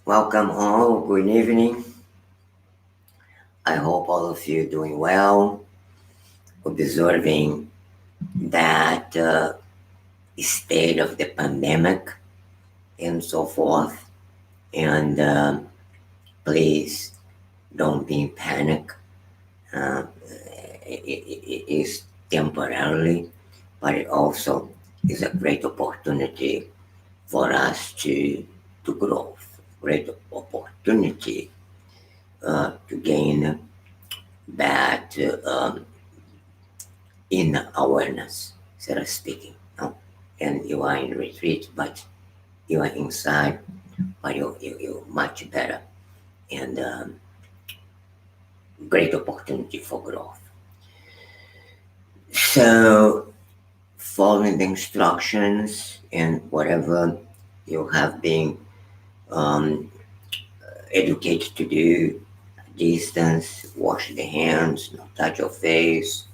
Welcome all, good evening. I hope all of you are doing well, observing that state of the pandemic and so forth. And please don't be in panic. It is temporarily, but it also is a great opportunity for us to grow, great opportunity to gain that in awareness, instead of speaking. No? And you are in retreat, but you are inside, but you're much better and great opportunity for growth. So, following the instructions and whatever you have been um, educated to do, distance, wash the hands, not touch your face.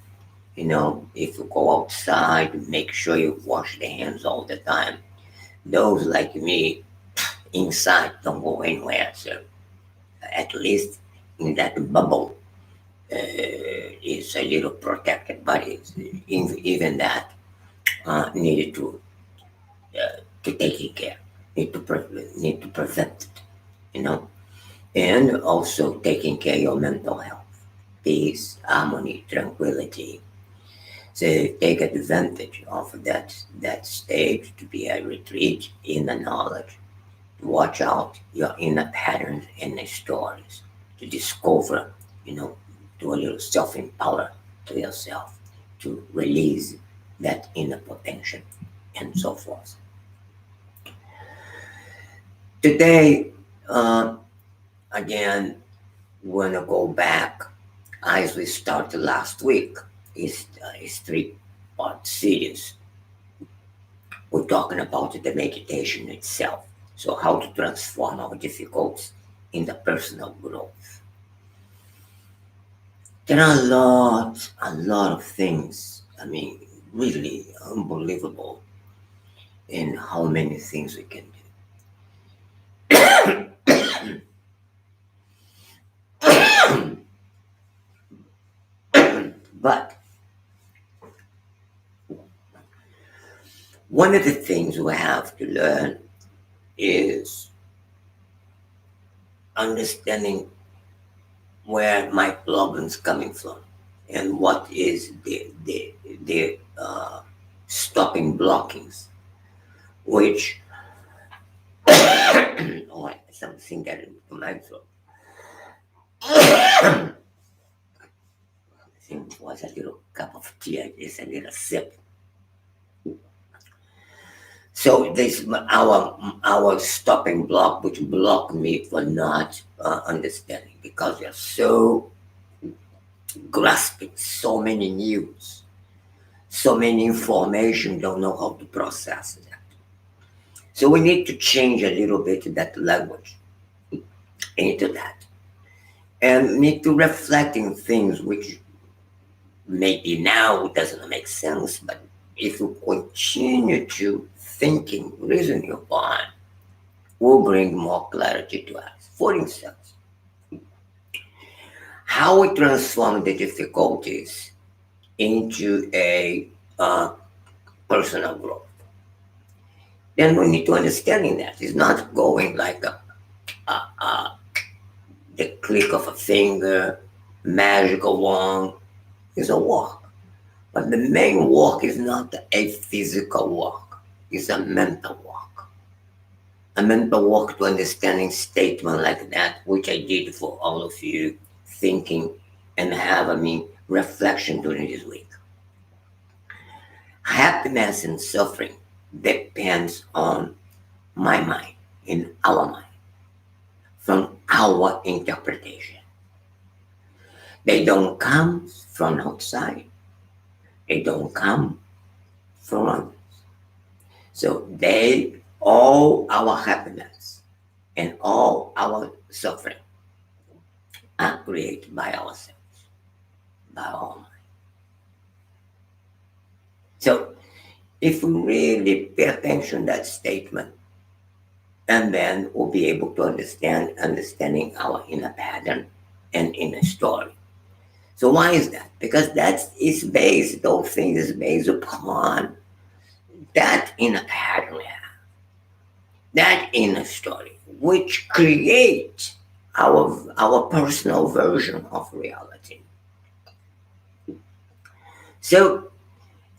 If you go outside, make sure you wash the hands all the time. Those like me inside don't go anywhere. So at least in that bubble is a little protected, but even that needed to take care, need to prevent it, you know, and also taking care of your mental health, peace, harmony, tranquility. So take advantage of that stage to be a retreat in the knowledge. Watch out your inner patterns and the stories to discover, you know, do a little self empower to yourself to release that inner potential and so forth. Today, uh, again, we're gonna go back as we started last week. It's three-part series. We're talking about the meditation itself. So how to transform our difficulties in the personal growth. There are a lot of things. I mean, really unbelievable in how many things we can do. But one of the things we have to learn is understanding where my problems coming from and what is the stopping blockings, which oh, something got into my throat. I think it was a little cup of tea, just a little sip. So this our stopping block, which blocked me for not understanding, because we are so grasping so many news, so many information, don't know how to process that. So we need to change a little bit that language into that, and need to reflecting things which maybe now doesn't make sense, but if you continue to thinking, reasoning upon, will bring more clarity to us. For instance, how we transform the difficulties into a personal growth. Then we need to understanding that it's not going like the click of a finger, magical wand. It's a walk. But the main walk is not a physical walk, it's a mental walk. A mental walk to understanding statement like that, which I did for all of you, thinking and having reflection during this week. Happiness and suffering depends on my mind, in our mind, from our interpretation. They don't come from outside. They don't come from others. So they all our happiness and all our suffering are created by ourselves, by our mind. So if we really pay attention to that statement, And then we'll be able to understanding our inner pattern and inner story. So why is that? Because the whole thing is based upon that inner pattern we have, that inner story, which creates our personal version of reality. So,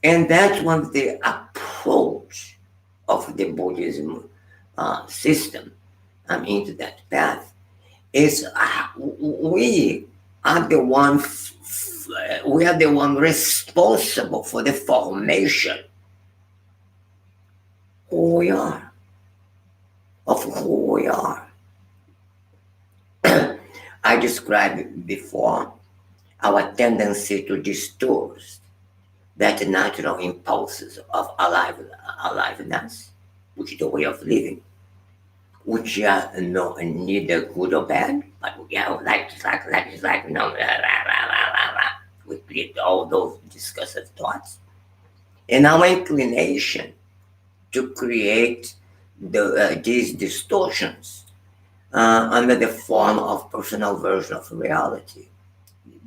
and that's one of the approach of the Buddhism system. I'm into that path. Is we are the one we are the one responsible for the formation who we are, of who we are. I described before our tendency to distort that natural impulses of aliveness, which is the way of living, which are no, neither good or bad, but we are like, no, we create all those discursive thoughts. And our inclination to create these distortions under the form of personal version of reality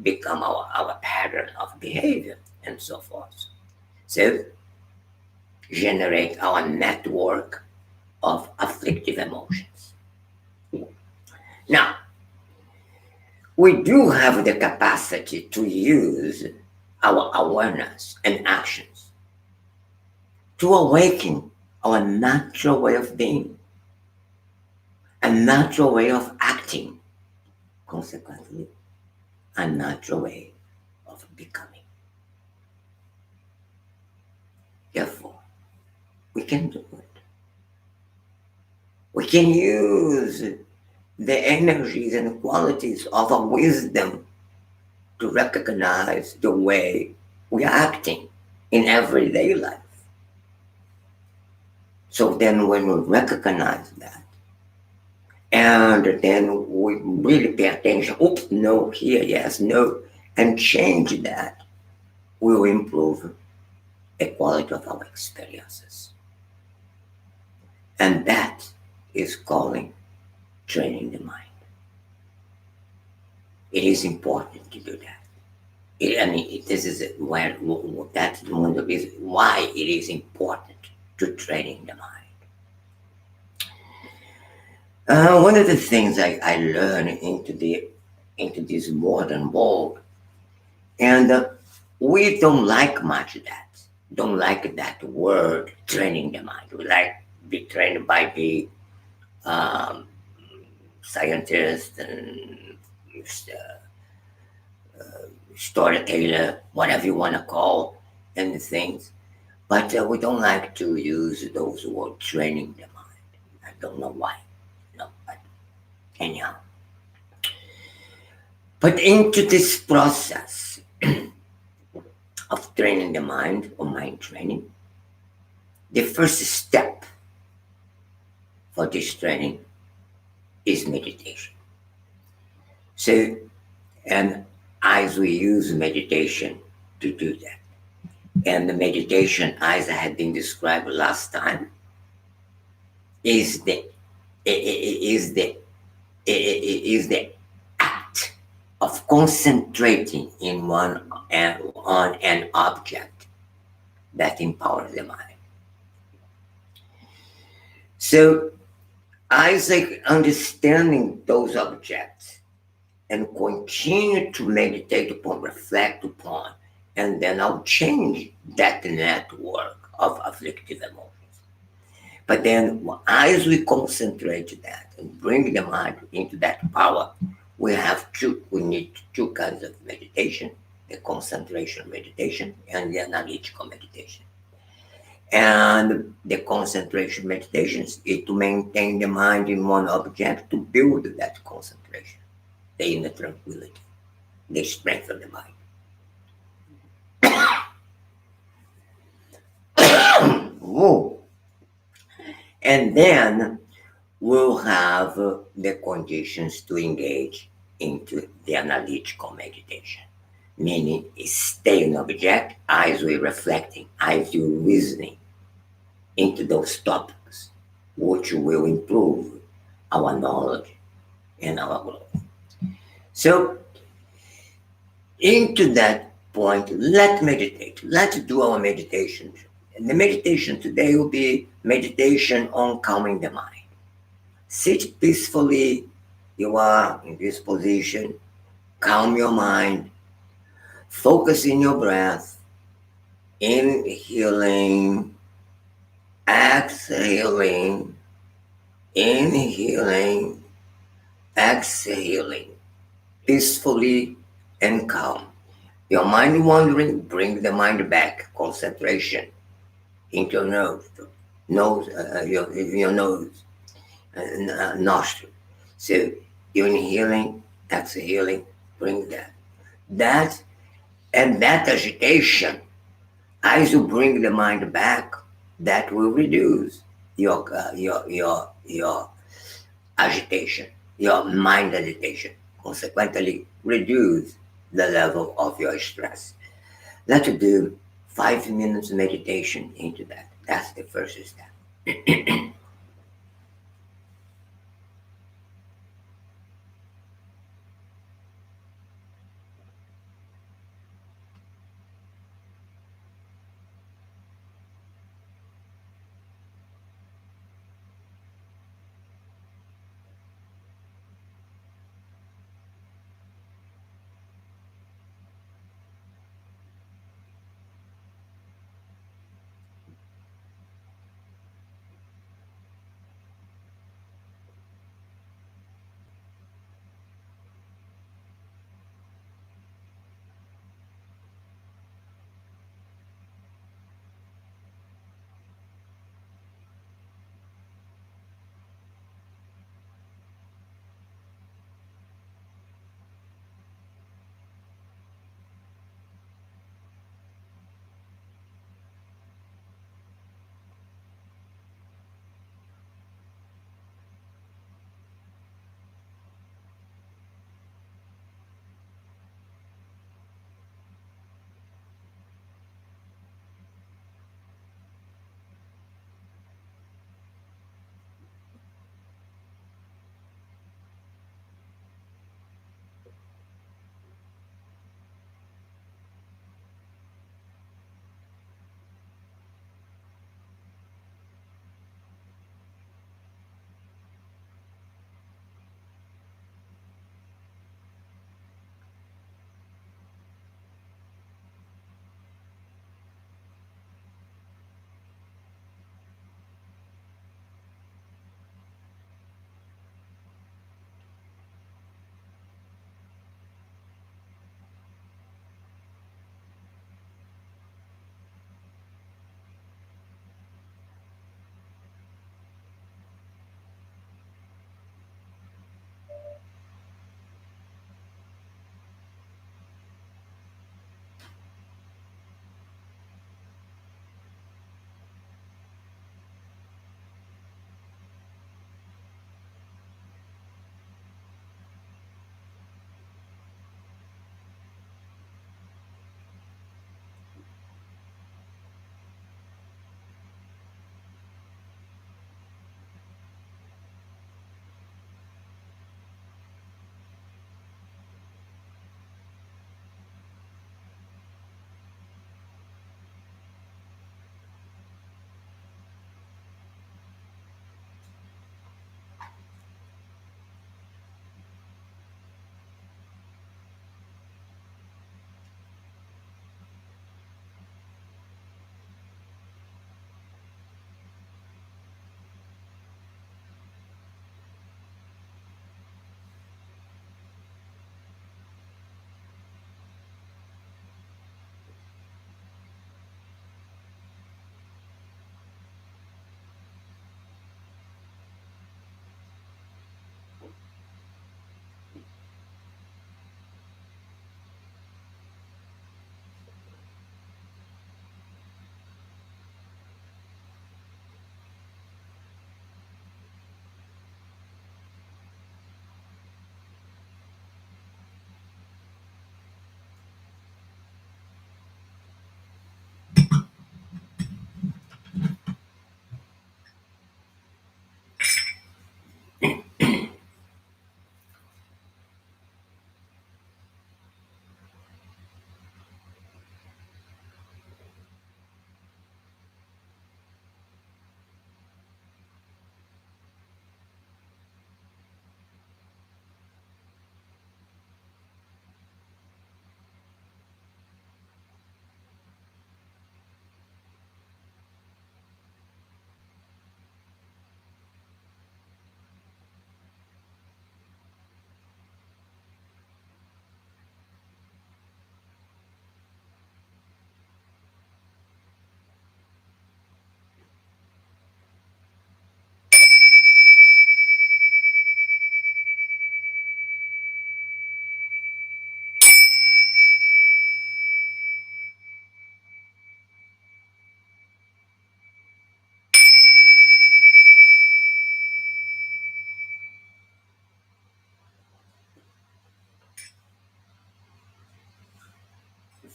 become our pattern of behavior and so forth. So generate our network of afflictive emotions. Now, we do have the capacity to use our awareness and actions to awaken our natural way of being, a natural way of acting, consequently, a natural way of becoming. Therefore, we can do it. We can use the energies and qualities of our wisdom to recognize the way we are acting in everyday life. So then, when we recognize that, and then we really pay attention, oops, no, here, yes, no, and change that, we will improve the quality of our experiences. And that is calling training the mind. It is important to do that. This is where that's one of the reasons why it is important to training the mind. One of the things I learned into this modern world, and we don't like much that. Don't like that word training the mind. We like be trained by the um, scientist and storyteller, whatever you want to call, and things. But we don't like to use those words training the mind. I don't know why. No, but anyhow. But into this process of training the mind or mind training, the first step for this training is meditation. So, and as we use meditation to do that, and the meditation, as I had been described last time, is the act of concentrating in one and on an object that empowers the mind. So, as I understanding those objects and continue to meditate upon, reflect upon, and then I'll change that network of afflictive emotions. But then, as we concentrate that and bring the mind into that power, we need two kinds of meditation: the concentration meditation and the analytical meditation. And the concentration meditations is to maintain the mind in one object to build that concentration, the inner tranquility, the strength of the mind. Whoa. And then we'll have the conditions to engage into the analytical meditation, meaning stay in object as we're reflecting, as you're reasoning into those topics. which will improve our knowledge and our growth. So, into that point, let's meditate. Let's do our meditation. And the meditation today will be meditation on calming the mind. Sit peacefully. You are in this position. Calm your mind. Focus in your breath. Inhaling, exhaling, inhaling, exhaling, peacefully and calm. Your mind wandering, bring the mind back. Concentration into your your nose, nostril. So you're inhaling, exhaling, bring that. That and that agitation, as you bring the mind back, that will reduce your agitation, your mind agitation. Consequently, reduce the level of your stress. Let's do 5 minutes meditation into that. That's the first step.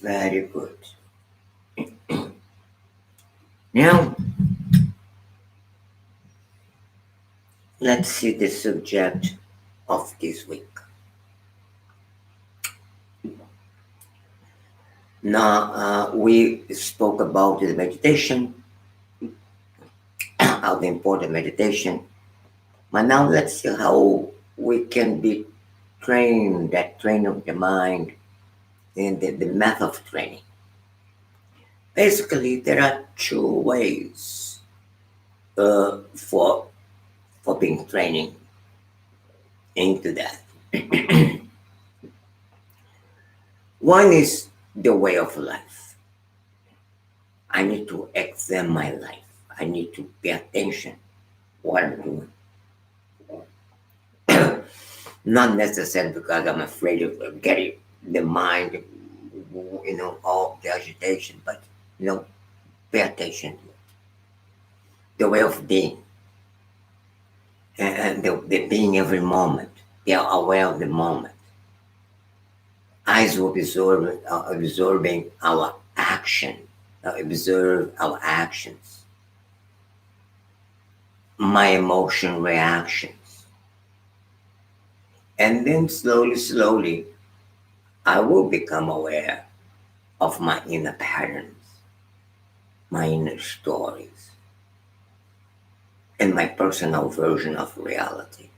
Very good. Now, let's see the subject of this week. Now, we spoke about the meditation, how the important meditation. But now let's see how we can be trained, that train of the mind, and the method of training. Basically, there are two ways for being training into that. One is the way of life. I need to examine my life. I need to pay attention what I'm doing. Not necessarily because I'm afraid of getting the mind, all the agitation, but pay attention to it. The way of being, and the being every moment. They are aware of the moment. Eyes will be absorbing our action, observe our actions, my emotion reactions. And then slowly, I will become aware of my inner patterns, my inner stories, and my personal version of reality,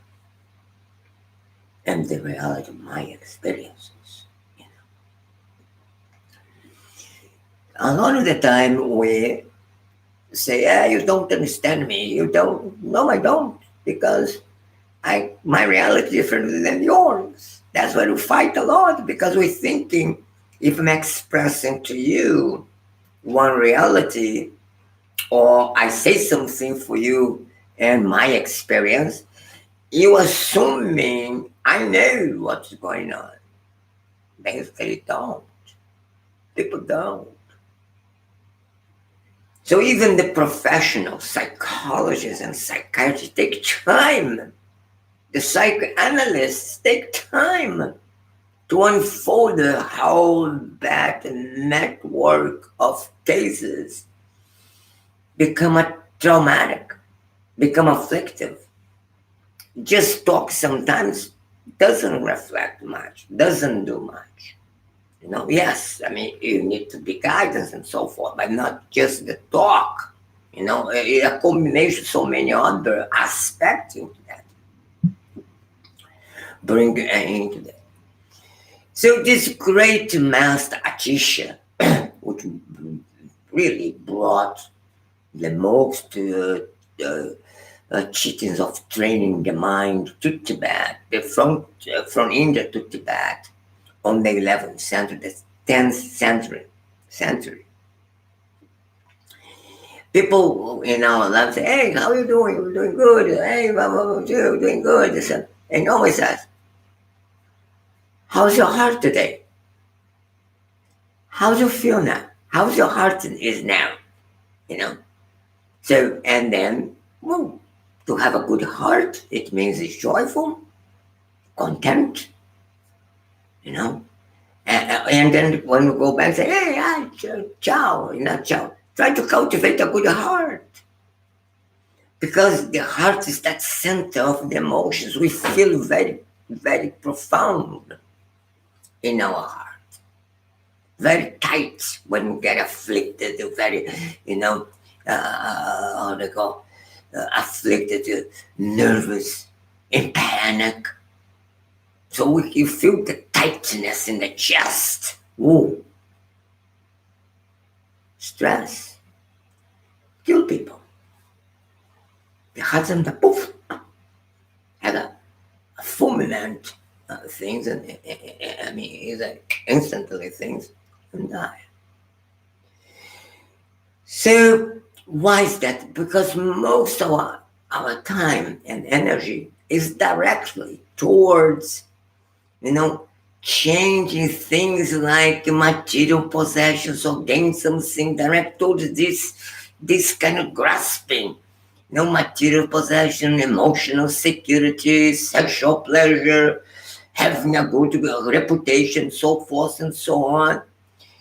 and the reality of my experiences. A lot of the time we say, "Yeah, you don't understand me. You don't." No, I don't, because my reality is different than yours. That's why we fight a lot, because we're thinking, if I'm expressing to you one reality, or I say something for you and my experience, you assuming I know what's going on. Basically, don't. People don't. So even the professional psychologists and psychiatrists take time. The psychoanalysts take time to unfold the whole bad network of cases, become a traumatic, become afflictive. Just talk sometimes doesn't reflect much, doesn't do much. Yes, I mean, you need to be guidance and so forth, but not just the talk. A combination, so many other aspects into that. Bring into that. So this great master Atisha, which really brought the most teachings of training the mind to Tibet, from India to Tibet, on the 11th century, the 10th century. People in our life say, "Hey, how are you doing? You're doing good. Hey, you're doing good." And always ask, "How's your heart today? How do you feel now? How's your heart is now?" So, and then, well, to have a good heart, it means it's joyful, content, And then when we go back, say, "Hey, ciao, ciao." Try to cultivate a good heart. Because the heart is that center of the emotions. We feel very, very profound in our heart. Very tight when we get afflicted, very, how they call, afflicted, nervous, in panic. So you feel the tightness in the chest. Ooh. Stress kill people. The husband, poof, had a fulminant things, and I mean, he's instantly things and die. So why is that? Because most of our time and energy is directly towards, changing things like material possessions, or gain something direct towards this kind of grasping. Material possession, emotional security, sexual pleasure, having a good reputation, so forth and so on.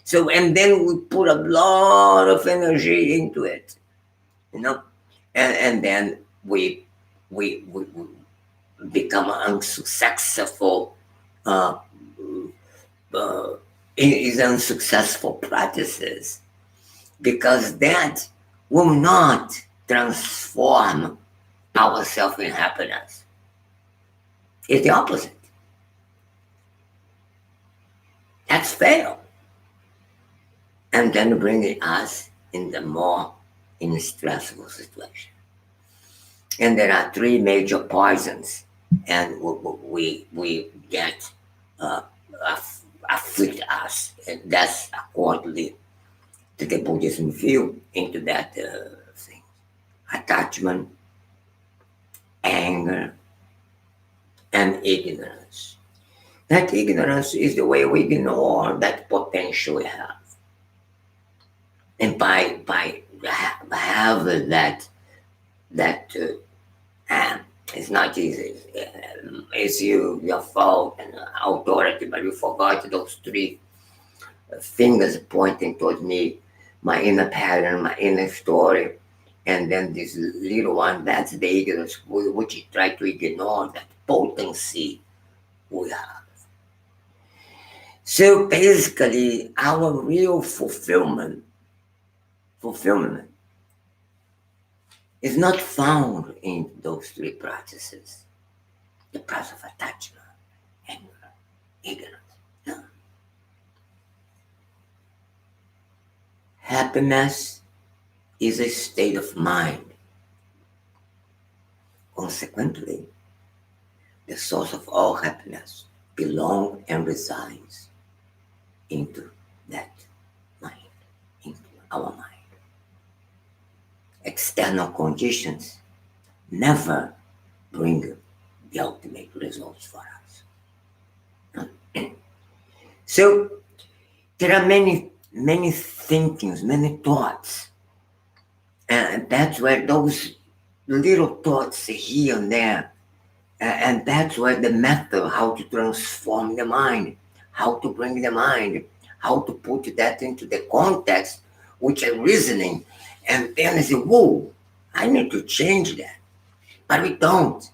So, and then we put a lot of energy into it, you know, and then we become unsuccessful, uh, uh, is unsuccessful practices, because that will not transform ourselves in happiness. It's the opposite. That's fail. And then bringing us in the more in stressful situation. And there are three major poisons, and we get uh, afflict us, and that's accordingly to the Buddhism view into that thing: attachment, anger, and ignorance. That ignorance is the way we ignore that potential we have, and by have that it's not easy. It's your fault and authority, but you forgot those three fingers pointing towards me, my inner pattern, my inner story, and then this little one, that's the ignorance, which you try to ignore that potency we have. So basically, our real fulfillment is not found in those three practices: the process of attachment, anger, ignorance. No. Happiness is a state of mind. Consequently, the source of all happiness belongs and resides into that mind, into our mind. External conditions never bring the ultimate results for us. So there are many thinkings, many thoughts, and that's where those little thoughts here and there, and that's where the method, how to transform the mind, how to bring the mind, how to put that into the context, which are reasoning, and then I say, whoa, I need to change that. But we don't.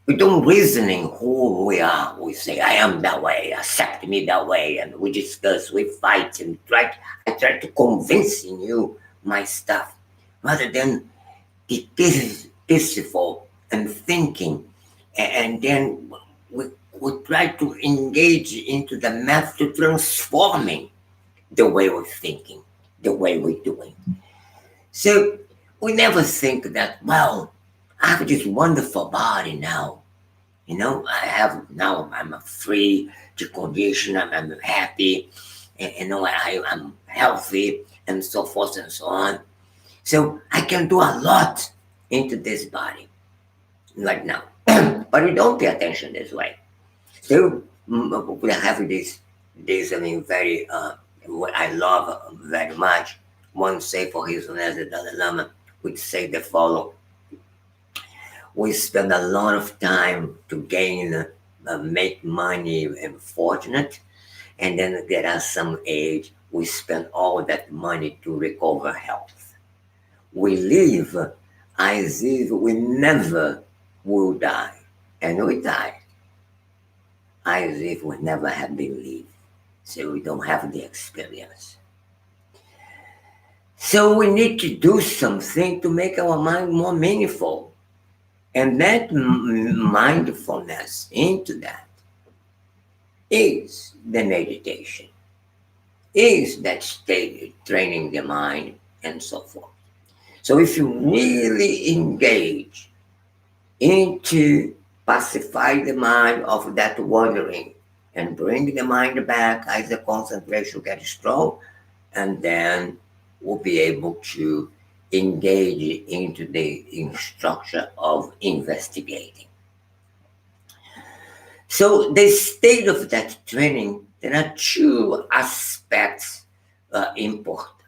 We don't reasoning who we are. We say, I am that way, accept me that way, and we discuss, we fight, and I try to convince you my stuff, rather than be peaceful and thinking, and then we try to engage into the method transforming the way we're thinking, the way we're doing. So we never think that, well, I have this wonderful body now. I have now, I'm free to condition, I'm happy, and I'm healthy, and so forth and so on. So I can do a lot into this body right now. But we don't pay attention this way. So we have this very, what I love very much. One say for his Holiness the Dalai Lama would say the following: we spend a lot of time to gain, make money and fortunate, and then there are some age we spend all that money to recover health. We live as if we never will die, and we die as if we never have been lived. So we don't have the experience. So we need to do something to make our mind more meaningful. And that mindfulness into that is the meditation, is that state training the mind and so forth. So if you really engage into pacify the mind of that wandering and bring the mind back as the concentration gets strong, and then we'll be able to engage into the instruction of investigating. So the state of that training, there are two aspects important.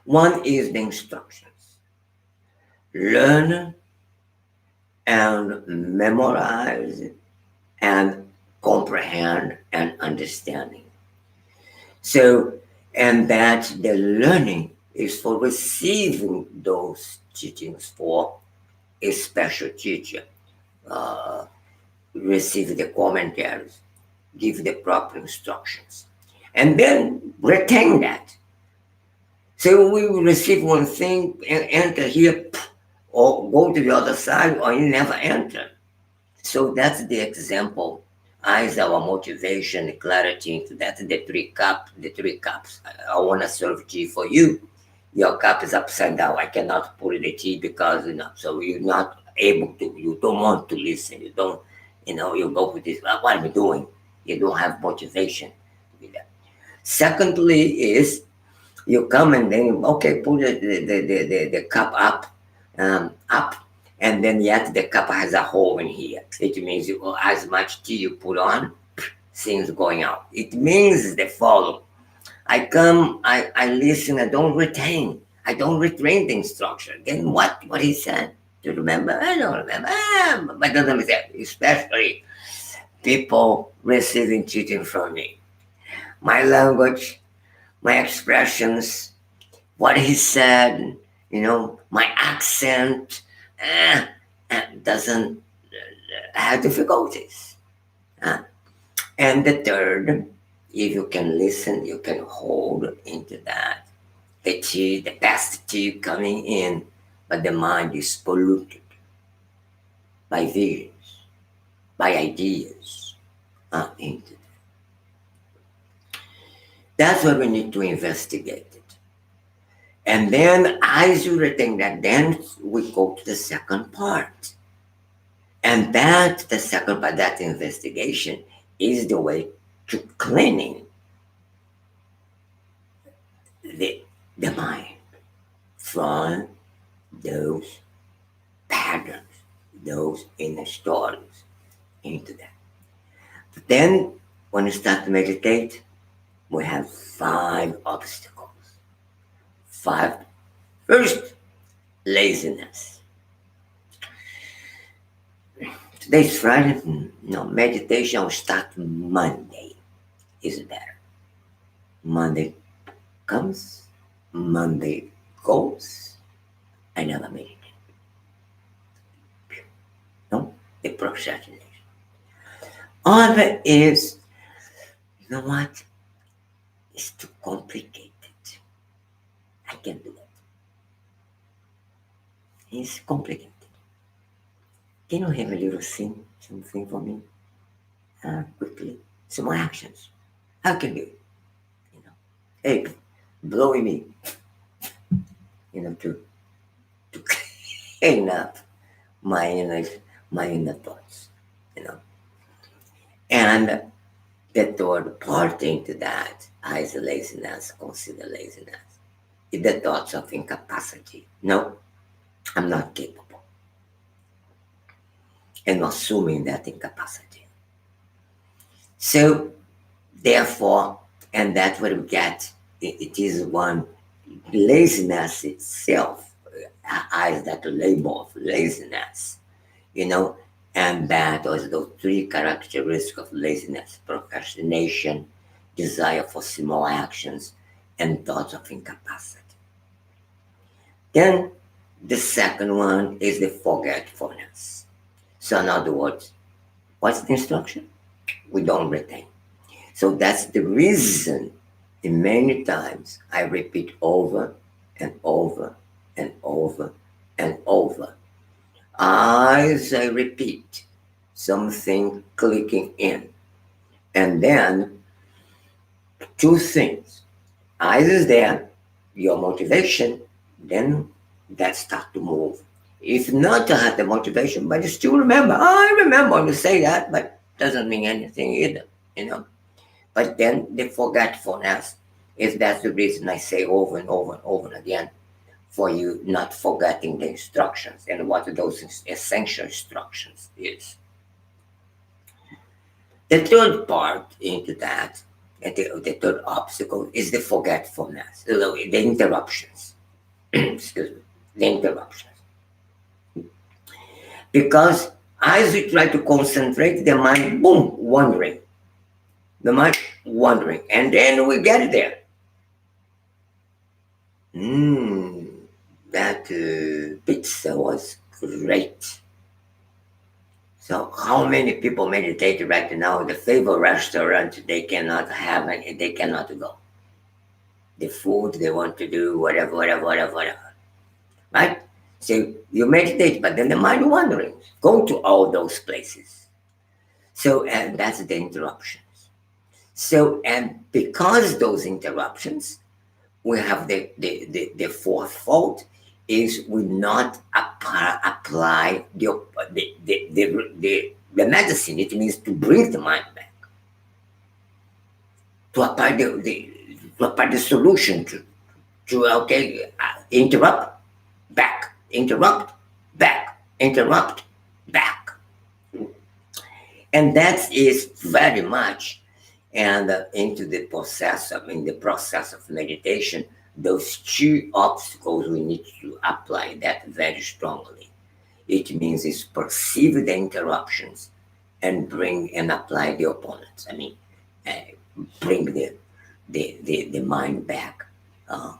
One is the instructions. Learn and memorize and comprehend and understanding. So, and that the learning is for receiving those teachings for a special teacher. Uh, Receive the commentaries, give the proper instructions, and then retain that. So we will receive one thing and enter here, or go to the other side, or you never enter. So that's the example. Eyes our motivation, clarity. That's the three cups. I want to serve tea for you. Your cup is upside down. I cannot pour the tea because so you're not able to. You don't want to listen. You don't. You go with this. What am I doing? You don't have motivation with that. Secondly, is you come and then okay, put the cup up, and then yet the cup has a hole in here. It means as much tea you put on, things going out. It means the follow. I come, I listen, I don't retain the instruction. Then what he said? Do you remember? I don't remember. But doesn't understand. Especially people receiving teaching from me. My language, my expressions, what he said, my accent, doesn't have difficulties. Uh, and the third, if you can listen, you can hold into that. The best tea coming in, but the mind is polluted by visions, by ideas. Into that. That's what we need to investigate it. And then, as you retain that, then we go to the second part. And the second part, that investigation, is the way to cleaning the, the mind from those patterns, those inner stories into that. But then, when you start to meditate, we have 5 obstacles. 5. First, laziness. Today's Friday. No, meditation will start Monday. Is better. Monday comes, Monday goes. I never meditate. No, the procrastination. Other is, you know what? It's too complicated. I can't do it. It's complicated. Can you have a little something for me? Quickly. Some actions. How can you? Hey, blowing me. To clean up my inner thoughts. And the third part into that is laziness, consider laziness. Is the thoughts of incapacity. No, I'm not capable. And assuming that incapacity. So, therefore, and that's what we get. It is one laziness itself as that label of laziness, and that was those 3 characteristics of laziness: procrastination, desire for small actions, and thoughts of incapacity. Then the second one is the forgetfulness. So in other words, what's the instruction? We don't retain. So that's the reason many times I repeat over and over and over and over. As I repeat, something clicking in. And then 2 things. Eyes is there, your motivation, then that start to move. If not to have the motivation, but you still remember. I remember you say that, but doesn't mean anything either. But then the forgetfulness is that's the reason I say over and over and over again, for you not forgetting the instructions and what those essential instructions is. The third part into that, and the third obstacle is the forgetfulness, the interruptions. Excuse me, the interruptions. Because as you try to concentrate, the mind, boom, wandering. The mind wandering. And then we get there. That pizza was great. So how many people meditate right now? The favorite restaurant, they cannot have any, they cannot go. The food they want to do, whatever, whatever. Right? So you meditate, but then the mind wandering. Go to all those places. So, and that's the interruptions. So, and because those interruptions, we have the fourth fault is we not apply the medicine. It means to bring the mind back, to apply the solution to okay, interrupt, back, interrupt, back, interrupt, back. And that is very much and into the process of meditation, those two obstacles we need to apply that very strongly. It means is perceive the interruptions and bring and apply the opponents. Bring the mind back to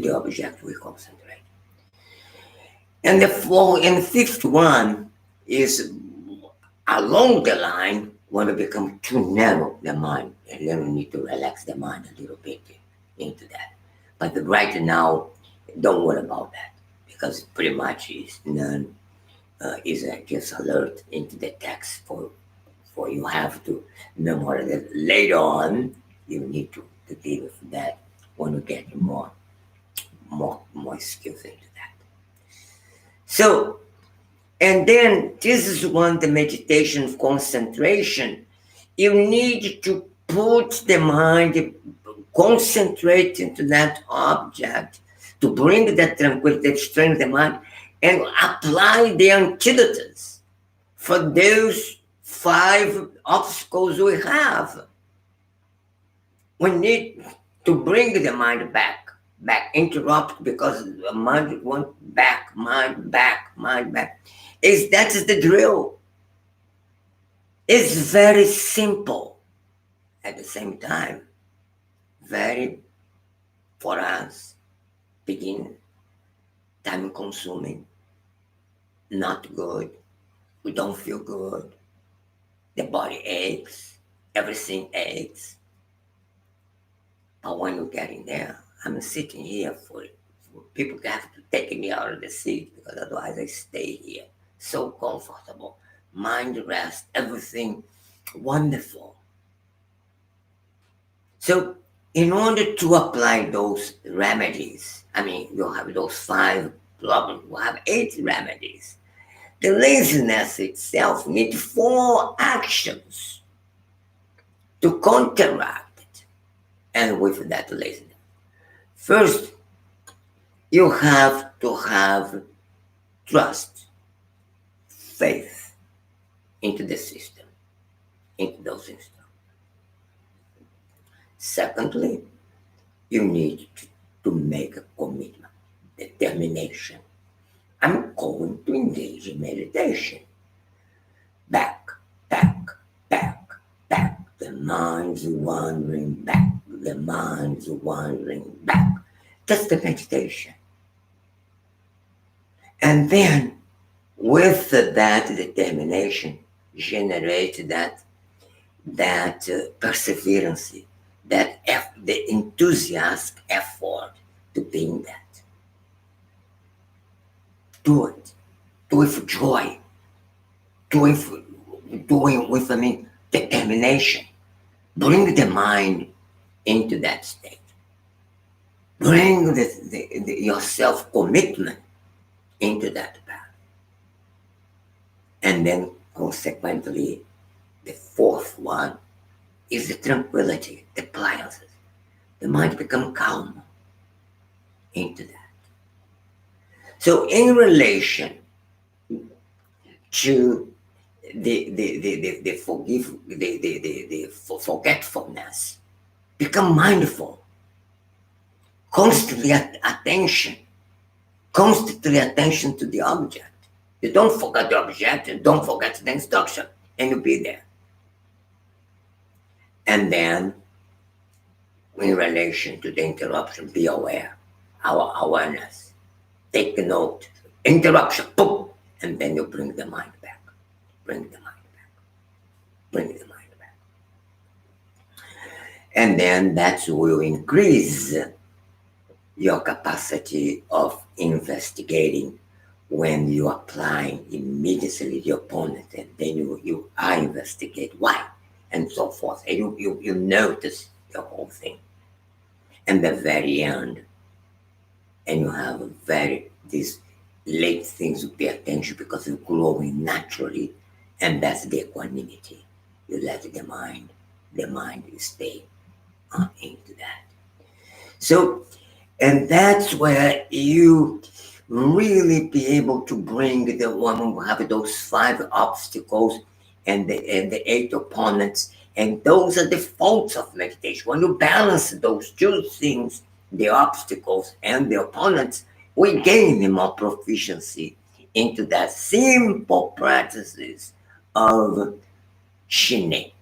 the object we concentrate. And the fifth one is along the line want to become too narrow, the mind, and then we need to relax the mind a little bit into that. But right now, don't worry about that because pretty much is none is just alert into the text for you have to memorize that later on. You need to deal with that when you get more skills into that. So. And then this is one the meditation of concentration. You need to put the mind, concentrate into that object to bring that tranquility, strength the mind, and apply the antidotes for those 5 obstacles we have. We need to bring the mind back, interrupt because the mind wants back, mind back. That's the drill. It's very simple. At the same time, very, for us, begin time consuming, not good. We don't feel good. The body aches, everything aches. But when you get in there, I'm sitting here for people have to take me out of the seat because otherwise I stay here. So comfortable, mind rest, everything wonderful. So in order to apply those remedies, you have those 5 problems, you have 8 remedies. The laziness itself needs 4 actions to counteract it. And with that laziness, first, you have to have trust, faith into the system, into those systems. Secondly, you need to make a commitment, determination. I'm going to engage in meditation. Back. The mind's wandering back. That's the meditation. And then, with that determination, generate that perseverance, the enthusiastic effort to be in that. Do it. Do it for joy. Do it with determination. Bring the mind into that state. Bring your self-commitment into that path. And then, consequently, the 4th one is the tranquility, the pliances. The mind becomes calm into that. So, in relation to the forgetfulness, become mindful, constantly attention to the object, You don't forget the objective, don't forget the instruction, and you be there. And then, in relation to the interruption, be aware. Our awareness. Take note. Interruption, boom, and then you bring the mind back. Bring the mind back. Bring the mind back. And then that will increase your capacity of investigating when you are applying immediately the opponent, and then you investigate why and so forth, and you notice the whole thing and the very end, and you have a very these late things to pay attention because you're growing naturally, and that's the equanimity. You let the mind stay into that. So, and that's where you really be able to bring the one who have those 5 obstacles and the 8 opponents, and those are the faults of meditation. When you balance those 2 things, the obstacles and the opponents, we gain more proficiency into that simple practices of shine,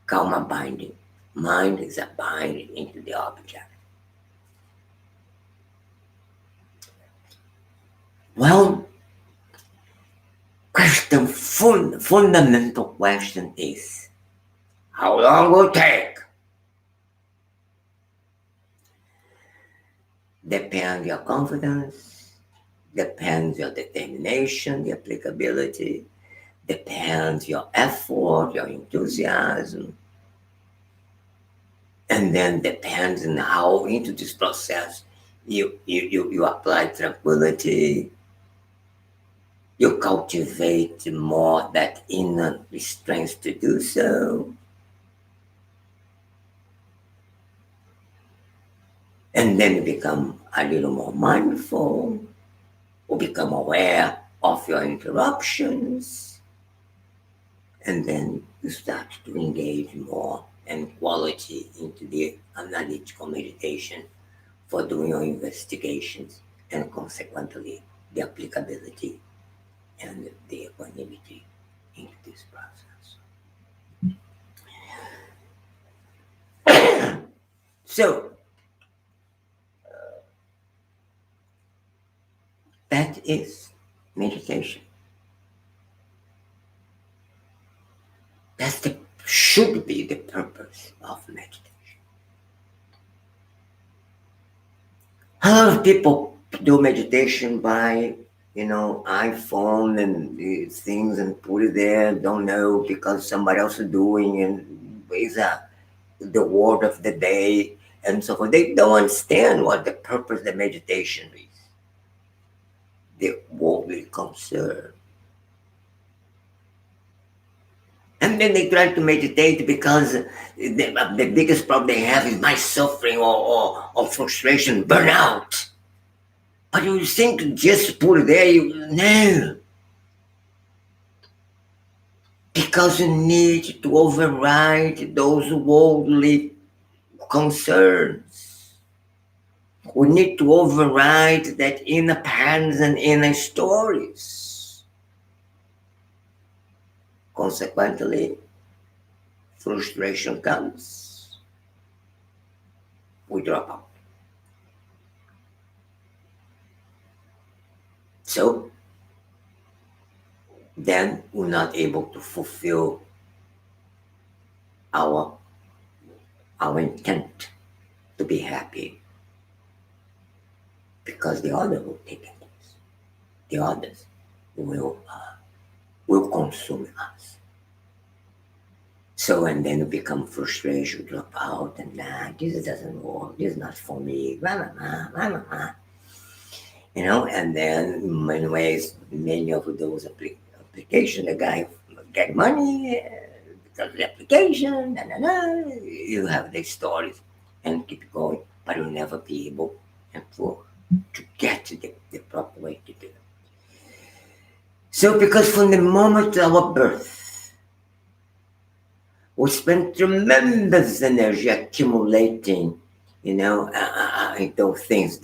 karma binding. Mind is a binding into the object. Well, fundamental question is, how long will it take? Depends your confidence, depends your determination, the applicability, depends your effort, your enthusiasm, and then depends on how into this process you apply tranquility, you cultivate more that inner strength to do so. And then you become a little more mindful, or become aware of your interruptions. And then you start to engage more and quality into the analytical meditation for doing your investigations, and consequently the applicability and the equanimity into this process. So that is meditation. That should be the purpose of meditation. A lot of people do meditation by, iPhone and these things and put it there, don't know because somebody else is doing, and is the word of the day and so forth. They don't understand what the purpose of the meditation is. The worldly concern. And then they try to meditate because the biggest problem they have is my suffering or frustration, burnout. But you think just put it there, no. Because you need to override those worldly concerns. We need to override that inner patterns and inner stories. Consequently, frustration comes. We drop out. So then we're not able to fulfill our intent to be happy, because the other will take it. The others will consume us. So, and then you become frustrated, you drop out, and this doesn't work, this is not for me, and then in many ways, many of those applications, the guy get money because of the application, you have these stories and keep going, but you'll never be able to get to the proper way to do it. So, because from the moment of our birth, we spend tremendous energy accumulating, those things,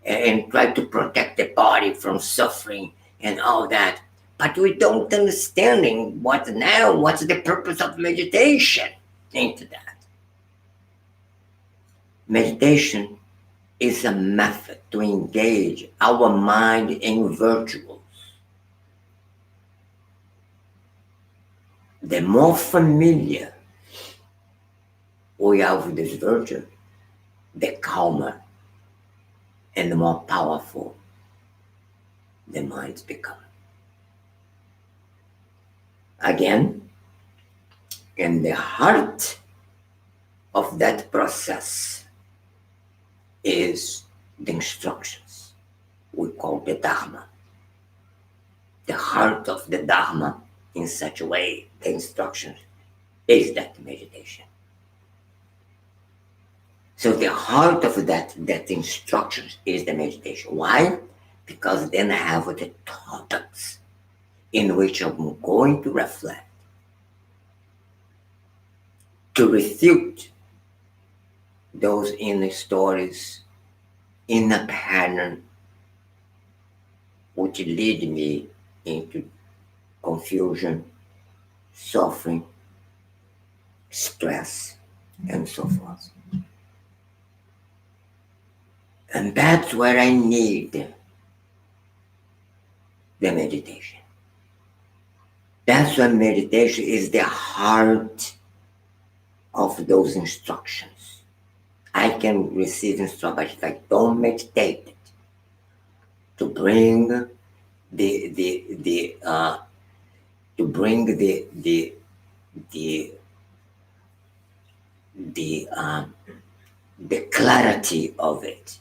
and try to protect the body from suffering and all that. But we don't understanding what now, what's the purpose of meditation into that. Meditation is a method to engage our mind in virtuals. The more familiar we are with this virtue, the calmer and the more powerful the minds become. Again, in the heart of that process is the instructions we call the Dharma. The heart of the Dharma, in such a way, the instructions, is that meditation. So the heart of that instructions is the meditation. Why? Because then I have the topics in which I'm going to reflect, to refute those inner stories, inner pattern, which lead me into confusion, suffering, stress, and so forth. And that's where I need the meditation. That's why meditation is the heart of those instructions. I can receive instructions, but if I don't meditate to bring the to bring the the clarity of it,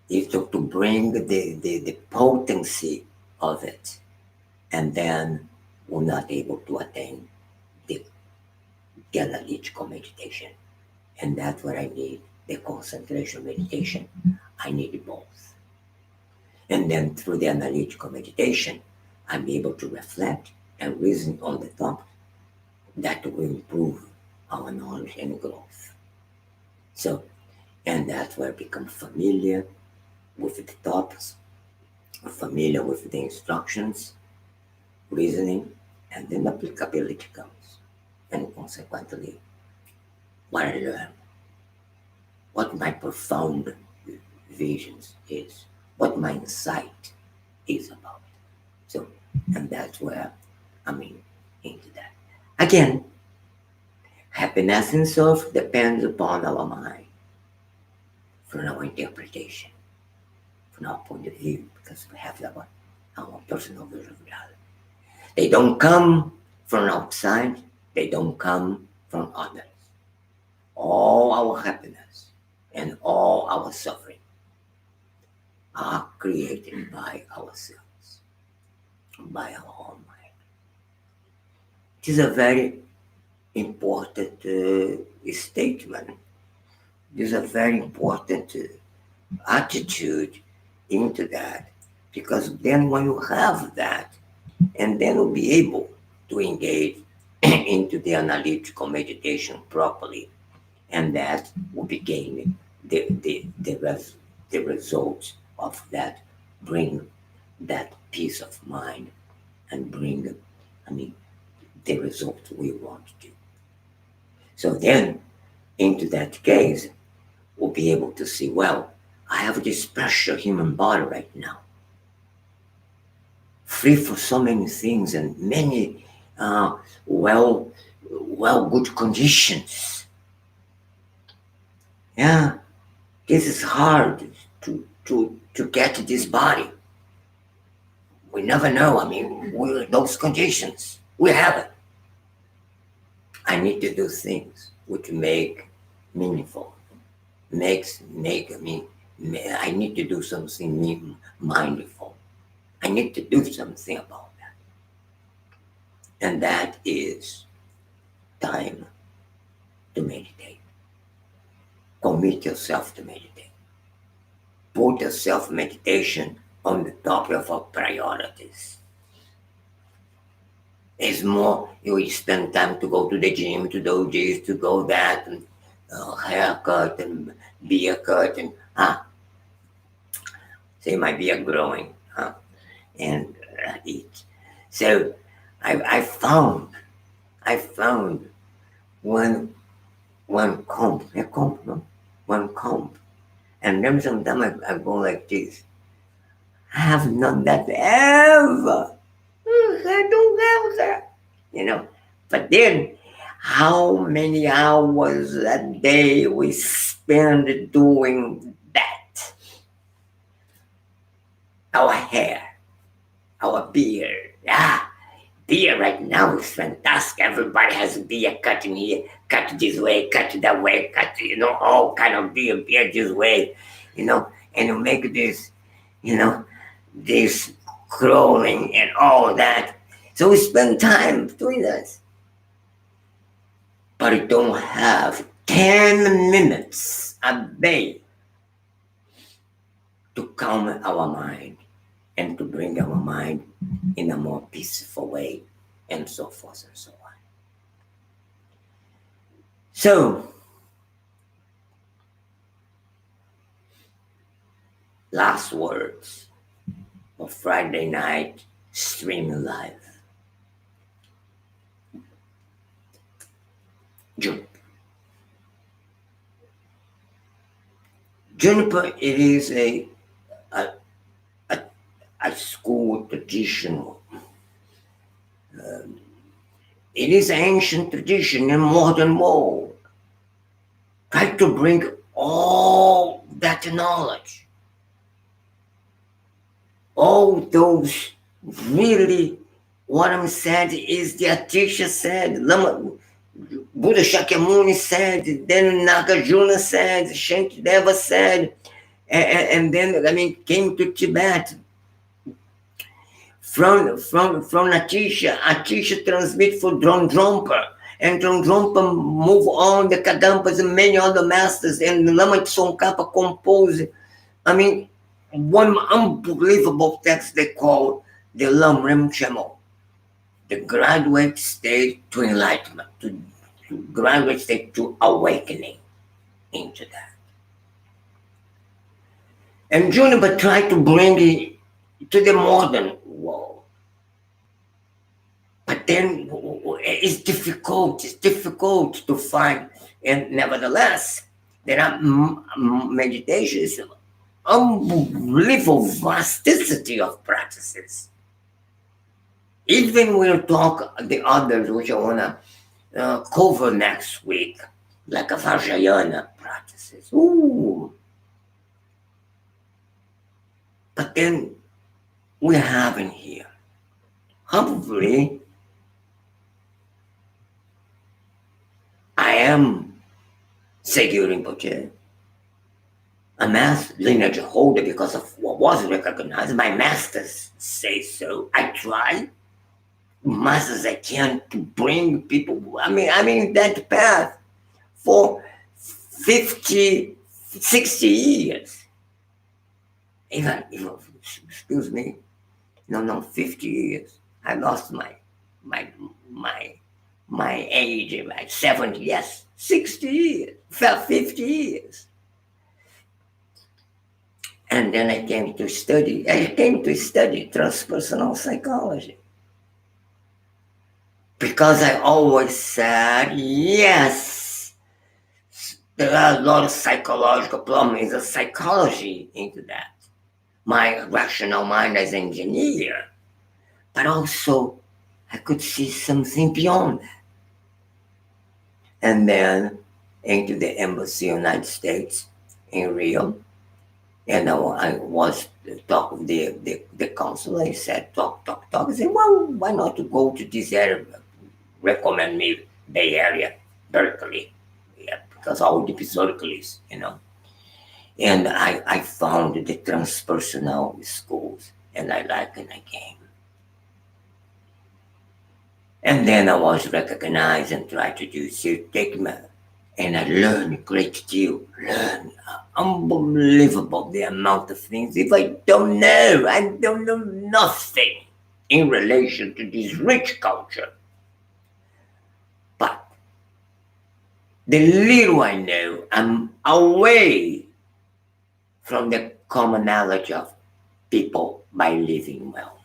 is to bring the potency of it, and then we're not able to attain the analytical meditation. And that's what I need, the concentration meditation. I need both. And then through the analytical meditation, I'm able to reflect and reason on the topic that will improve our knowledge and growth. So, and that's where I become familiar with the topics, familiar with the instructions, reasoning, and then applicability comes. And consequently, what I learn, what my profound visions is, what my insight is about. So, and that's where I'm into that. Again, happiness and self depends upon our mind, from our interpretation, from our point of view, because we have our personal vision of reality. They don't come from outside, they don't come from others. All our happiness and all our suffering are created by ourselves, by our own mind. It is a very important statement. It is a very important attitude into that, because then when you have that, and then you'll be able to engage into the analytical meditation properly, and that will begin the results of that, bring that peace of mind and bring, the result we want to. So then, into that case, we'll be able to see, well, I have this special human body right now, free for so many things and many well good conditions. Yeah, this is hard to get this body. We never know. Those conditions we have it. I need to do things which make meaningful. I need to do something mindful. I need to do something about that. And that is time to meditate. Commit yourself to meditate. Put your self meditation on the top of our priorities. It's more, you spend time to go to the gym, to do this, to go that, and haircut and beard cut, and see my beard growing, and eat. So I found one comb, a comb, no? One comb. And then sometimes I go like this. I have not that ever. I don't have that. You know. But then how many hours a day we spend doing that? Our hair, our beard. Beard right now is fantastic. Everybody has a beard cutting here, cut this way, cut that way, cut, all kind of beard this way, and you make this, this crawling and all that. So we spend time doing that. But we don't have 10 minutes a day to calm our mind and to bring our mind in a more peaceful way, and so forth and so on. So, last words of Friday night streaming live. Juniper, it is a school traditional. It is an ancient tradition in modern world. Try to bring all that knowledge, all those really, what I'm saying is the teacher said, Buddha Shakyamuni said, then Nagarjuna said, Shantideva said, and then came to Tibet. From Atisha transmit for Drompa, and Drompa move on the Kadampas and many other masters, and Lama Tsongkhapa composed, one unbelievable text they call the Lam Rinpoche, the graduate state to enlightenment, to graduate state to awakening into that. And Juniper tried to bring it to the modern world. But then it's difficult to find. And nevertheless, there are meditations, unbelievable vasticity of practices. Even we'll talk the others, which I want to cover next week, like a Vajrayana practices. Ooh. But then we have in here, hopefully, I am Segyu Rinpoche, a master lineage holder because of what was recognized. My masters say so. I try much as I can to bring people. That path for 50, 60 years. Even excuse me, no, 50 years. I lost my age, like 70, yes, 60 years, 50 years. And then I came to study transpersonal psychology. Because I always said, yes, there are a lot of psychological problems in the psychology into that. My rational mind as an engineer, but also I could see something beyond that. And then into the embassy of the United States in Rio, and I was talking with the consul. He said, talk. I said, well, why not to go to this area? Recommend me Bay Area, Berkeley, because all the Berkeley's, And I found the transpersonal schools, and I liked it, and I came. And then I was recognized and tried to do take and I learned a great deal. Unbelievable the amount of things. If I don't know nothing in relation to this rich culture. But the little I know, I'm away from the commonality of people by living well.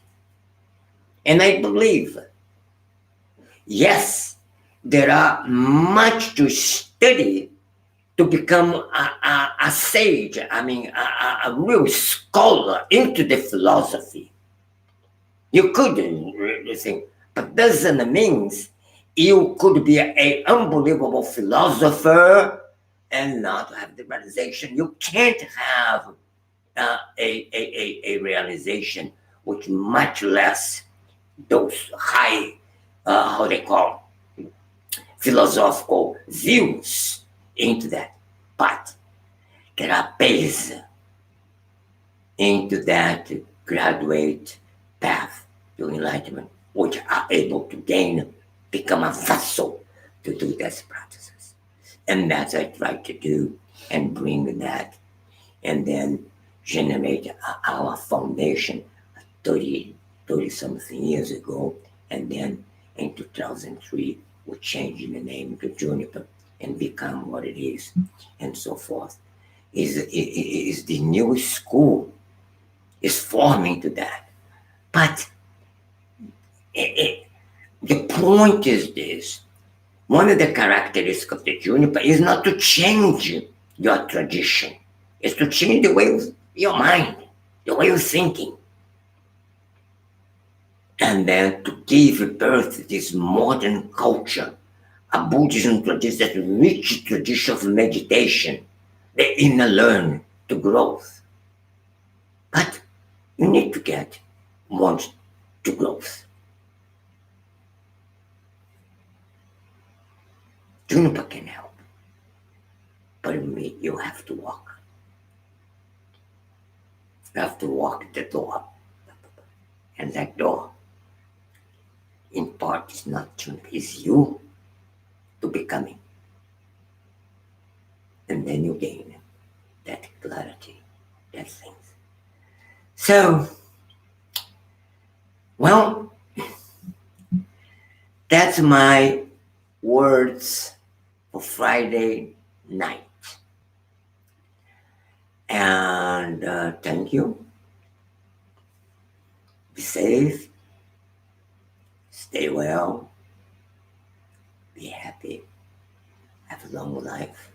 And I believe, yes, there are much to study to become a sage, I mean, a real scholar into the philosophy. You could really think, but doesn't mean you could be an unbelievable philosopher and not have the realization. You can't have a realization with much less those high, how they call, philosophical views into that. But there are paths into that graduate path to enlightenment, which are able to gain, become a vessel to do these practices. And that's what I try to do and bring that and then generate our foundation 30 something years ago. And then in 2003, we changed the name to Juniper and become what it is and so forth. Is the new school is forming to that. But the point is this. One of the characteristics of the juniper is not to change your tradition. It's to change the way of your mind, the way of thinking. And then to give birth to this modern culture, a Buddhism tradition, that rich tradition of meditation, the inner learn to growth. But you need to get want to growth. Juniper can help, but you have to walk. You have to walk the door. And that door, in part, is not Juniper, it's you to becoming. And then you gain that clarity, that things. So, well, that's my words for Friday night. And thank you. Be safe. Stay well. Be happy. Have a long life.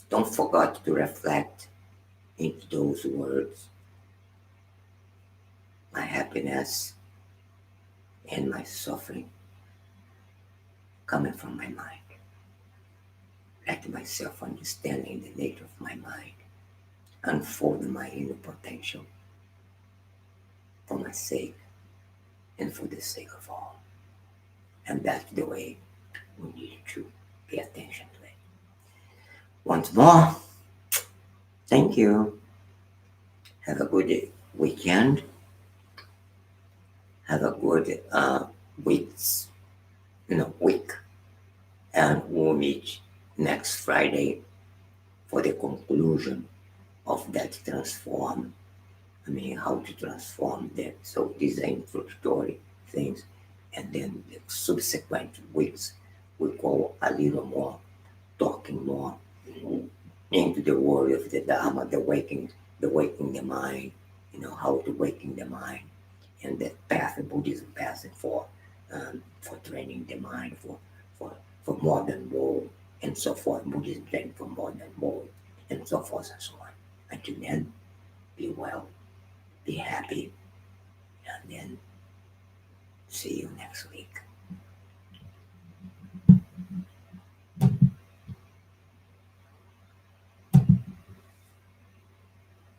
Don't forget to reflect into those words. My happiness and my suffering coming from my mind. Let myself understanding the nature of my mind unfold my inner potential for my sake and for the sake of all. And that's the way we need to pay attention to it. Once more, thank you. Have a good weekend. Have a good week. And we'll meet next Friday for the conclusion of that transform. I mean, how to transform that. So these are introductory things. And then the subsequent weeks, we go a little more, talking more into the world of the Dharma, the waking the mind, how to waking the mind, and that path of Buddhism passing for training the mind for modern world and so forth. Buddhism training for modern world and so forth and so on. Until then, be well, be happy, and then see you next week.